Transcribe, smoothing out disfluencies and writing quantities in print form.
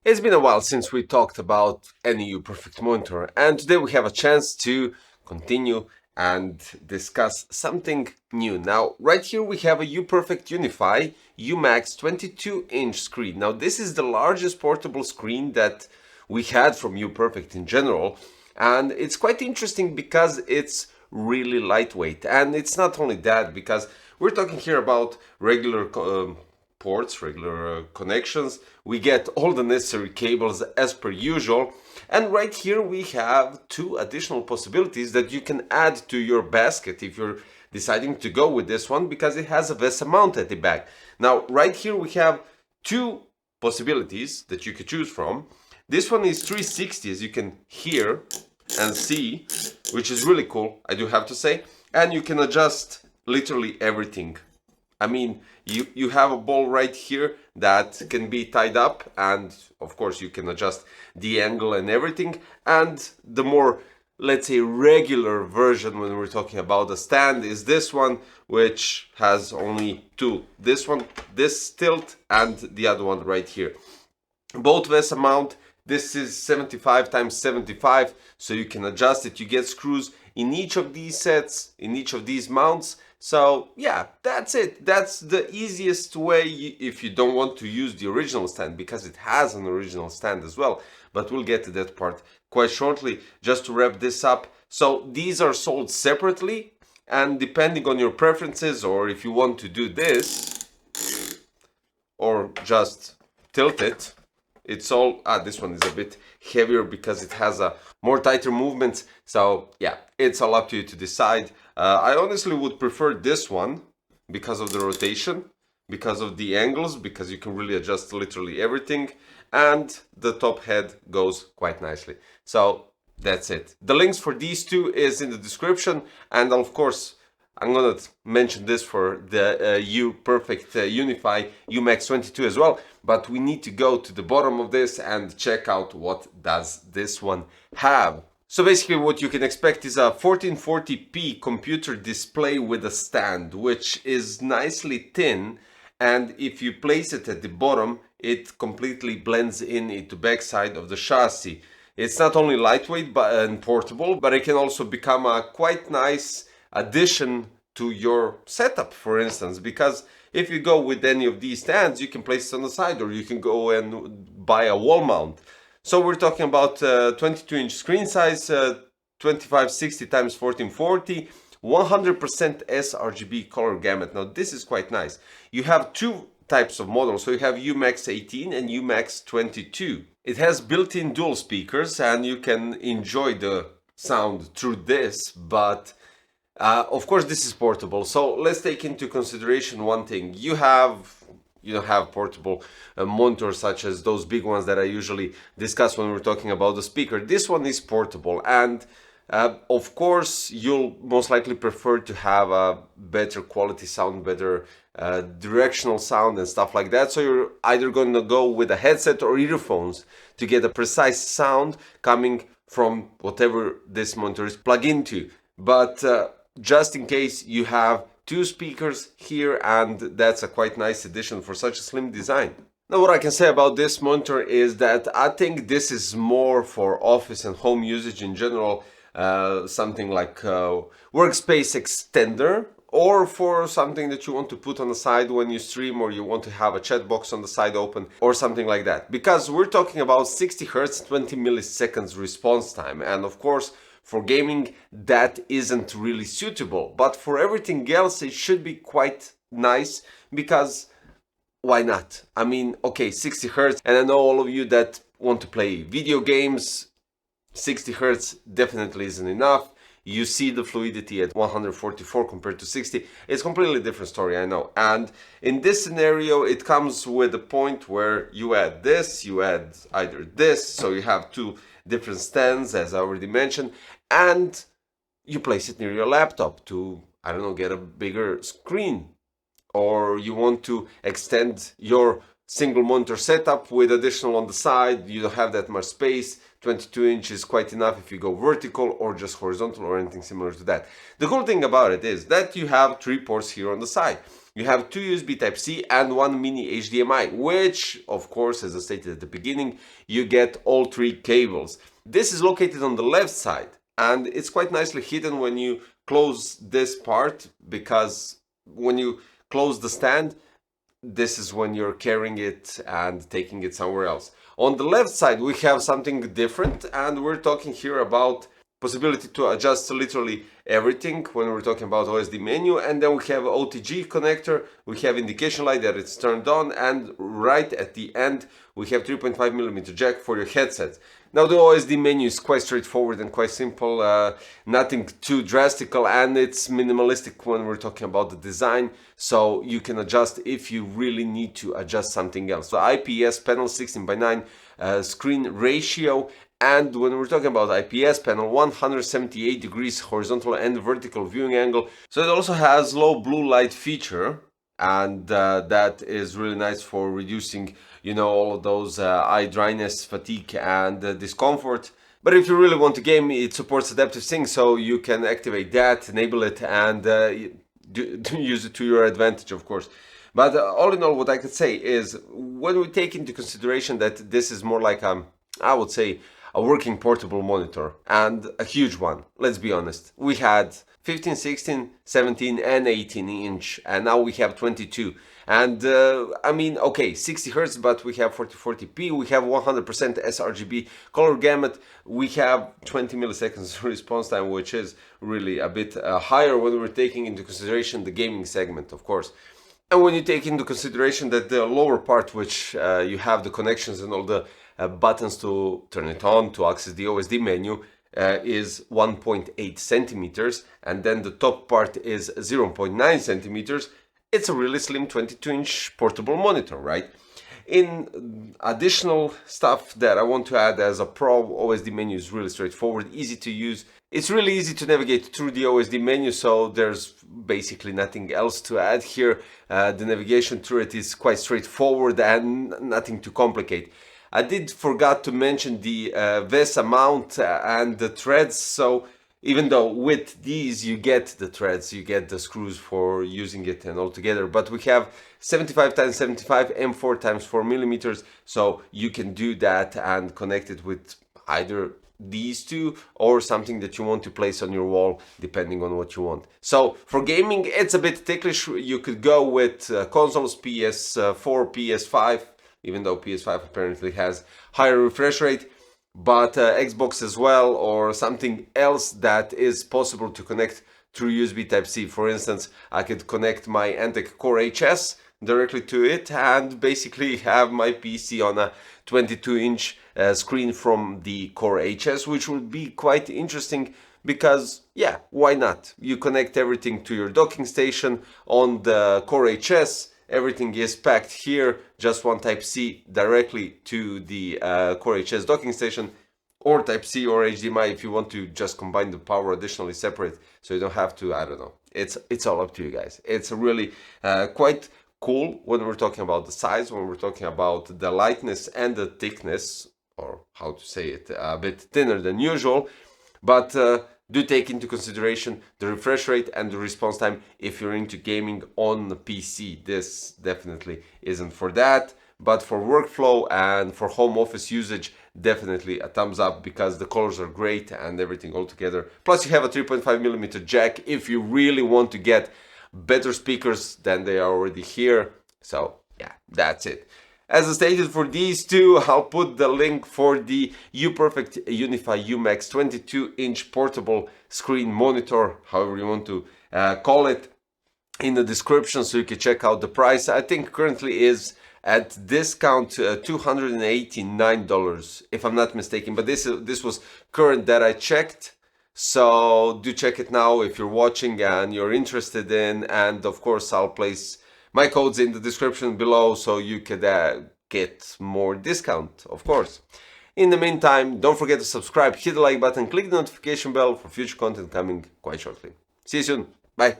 It's been a while since we talked about any UPerfect monitor, and today we have a chance to continue and discuss something new. Now, right here we have a UPerfect UNIFY UMax 22-inch screen. Now, this is the largest portable screen that we had from UPerfect in general, and it's quite interesting because it's really lightweight. And it's not only that, because we're talking here about regular ports, regular connections. We get all the necessary cables as per usual. And right here we have two additional possibilities that you can add to your basket if you're deciding to go with this one, because it has a VESA mount at the back. Now, right here we have two possibilities that you could choose from. This one is 360, as you can hear and see, which is really cool, I do have to say. And you can adjust literally everything. I mean, you have a ball right here that can be tied up, and of course you can adjust the angle and everything. And the more, let's say, regular version when we're talking about the stand is this one, which has only two. This one, this tilt, and the other one right here. Both VESA mount. This is 75 times 75, so you can adjust it. You get screws in each of these sets, in each of these mounts. So yeah, that's it. That's the easiest way if you don't want to use the original stand, because it has an original stand as well. But we'll get to that part quite shortly. Just to wrap this up, so these are sold separately, and depending on your preferences, or if you want to do this or just tilt it, it's all, this one is a bit heavier because it has a more tighter movements. So yeah, it's all up to you to decide. I honestly would prefer this one because of the rotation, because of the angles, because you can really adjust literally everything, and the top head goes quite nicely. So that's it. The links for these two is in the description, and of course I'm gonna mention this for the UPerfect UNIFY UMax 22 as well, but we need to go to the bottom of this and check out what does this one have. So basically what you can expect is a 1440p computer display with a stand, which is nicely thin, and if you place it at the bottom, it completely blends in into backside of the chassis. It's not only lightweight and portable, but it can also become a quite nice addition to your setup, for instance, because if you go with any of these stands, you can place it on the side, or you can go and buy a wall mount. So we're talking about 22-inch screen size, 2560 x 1440, 100% sRGB color gamut. Now this is quite nice. You have two types of models, so you have UMax 18 and UMax 22. It has built-in dual speakers, and you can enjoy the sound through this, but of course this is portable. So let's take into consideration one thing. You don't have portable monitors such as those big ones that I usually discuss when we're talking about the speaker. This one is portable, and of course you'll most likely prefer to have a better quality sound, better directional sound and stuff like that. So you're either going to go with a headset or earphones to get a precise sound coming from whatever this monitor is plugged into. But just in case, you have two speakers here, and that's a quite nice addition for such a slim design. Now what I can say about this monitor is that I think this is more for office and home usage in general, something like workspace extender, or for something that you want to put on the side when you stream, or you want to have a chat box on the side open, or something like that. Because we're talking about 60 Hz, 20 milliseconds response time, and of course for gaming that isn't really suitable, but for everything else it should be quite nice, because why not? I mean, okay, 60 Hz, and I know all of you that want to play video games, 60 Hz definitely isn't enough. You see the fluidity at 144 compared to 60. It's a completely different story, I know. And in this scenario, it comes with a point where you add this, you add either this, so you have two different stands, as I already mentioned, and you place it near your laptop to, I don't know, get a bigger screen. Or you want to extend your single monitor setup with additional on the side, you don't have that much space. 22 inches is quite enough if you go vertical or just horizontal or anything similar to that. The cool thing about it is that you have three ports here on the side. you have two USB Type-C and one mini HDMI, which, of course, as I stated at the beginning, you get all three cables. This is located on the left side, and it's quite nicely hidden when you close this part, because when you close the stand, this is when you're carrying it and taking it somewhere else. On the left side, we have something different, and we're talking here about possibility to adjust literally everything when we're talking about OSD menu. And then we have OTG connector, we have indication light that it's turned on, and right at the end we have 3.5mm jack for your headset. Now the OSD menu is quite straightforward and quite simple, nothing too drastic, and it's minimalistic when we're talking about the design, so you can adjust if you really need to adjust something else. So IPS panel, 16:9 screen ratio, and when we're talking about IPS panel, 178 degrees horizontal and vertical viewing angle. So it also has low blue light feature, and that is really nice for reducing, you know, all of those eye dryness, fatigue, and discomfort. But if you really want to game, it supports adaptive sync, so you can activate that, enable it, and use it to your advantage, of course. But all in all, what I could say is, when we take into consideration that this is more like I would say, a working portable monitor, and a huge one, let's be honest. We had 15, 16, 17 and 18 inch, and now we have 22. And I mean, okay, 60 Hertz, but we have 4040p, we have 100% sRGB color gamut, we have 20 milliseconds response time, which is really a bit higher when we're taking into consideration the gaming segment, of course. And when you take into consideration that the lower part, which you have the connections and all the buttons to turn it on, to access the OSD menu, is 1.8 centimeters, and then the top part is 0.9 centimeters. It's a really slim 22-inch portable monitor, right? In additional stuff that I want to add as a pro, OSD menu is really straightforward, easy to use. It's really easy to navigate through the OSD menu, so there's basically nothing else to add here. The navigation through it is quite straightforward and nothing too complicated. I did forgot to mention the VESA mount and the threads, so even though with these you get the threads, you get the screws for using it and all together, but we have 75x75 and 4x4mm, so you can do that and connect it with either these two or something that you want to place on your wall, depending on what you want. So for gaming, it's a bit ticklish. You could go with consoles, PS4, PS5, even though PS5 apparently has higher refresh rate, but Xbox as well, or something else that is possible to connect through USB Type-C. For instance, I could connect my Antec Core HS directly to it and basically have my PC on a 22-inch screen from the Core HS, which would be quite interesting because, yeah, why not? You connect everything to your docking station on the Core HS. Everything is packed here, just one Type-C directly to the Core HS docking station, or Type-C or HDMI if you want to just combine the power additionally separate, so you don't have to, I don't know. It's all up to you guys. It's really quite cool when we're talking about the size, when we're talking about the lightness and the thickness, or how to say it, a bit thinner than usual, but do take into consideration the refresh rate and the response time if you're into gaming on the PC. This definitely isn't for that, but for workflow and for home office usage, definitely a thumbs up, because the colors are great and everything all together. Plus you have a 3.5mm jack if you really want to get better speakers than they are already here. So yeah, that's it. As I stated, for these two, I'll put the link for the UPerfect UNIFY UMax 22-inch portable screen monitor, however you want to call it, in the description, so you can check out the price. I think currently is at discount $289, if I'm not mistaken, but this was current that I checked. So do check it now if you're watching and you're interested in, and of course I'll place my codes in the description below so you could get more discount, of course. In the meantime, don't forget to subscribe, hit the like button, click the notification bell for future content coming quite shortly. See you soon. Bye.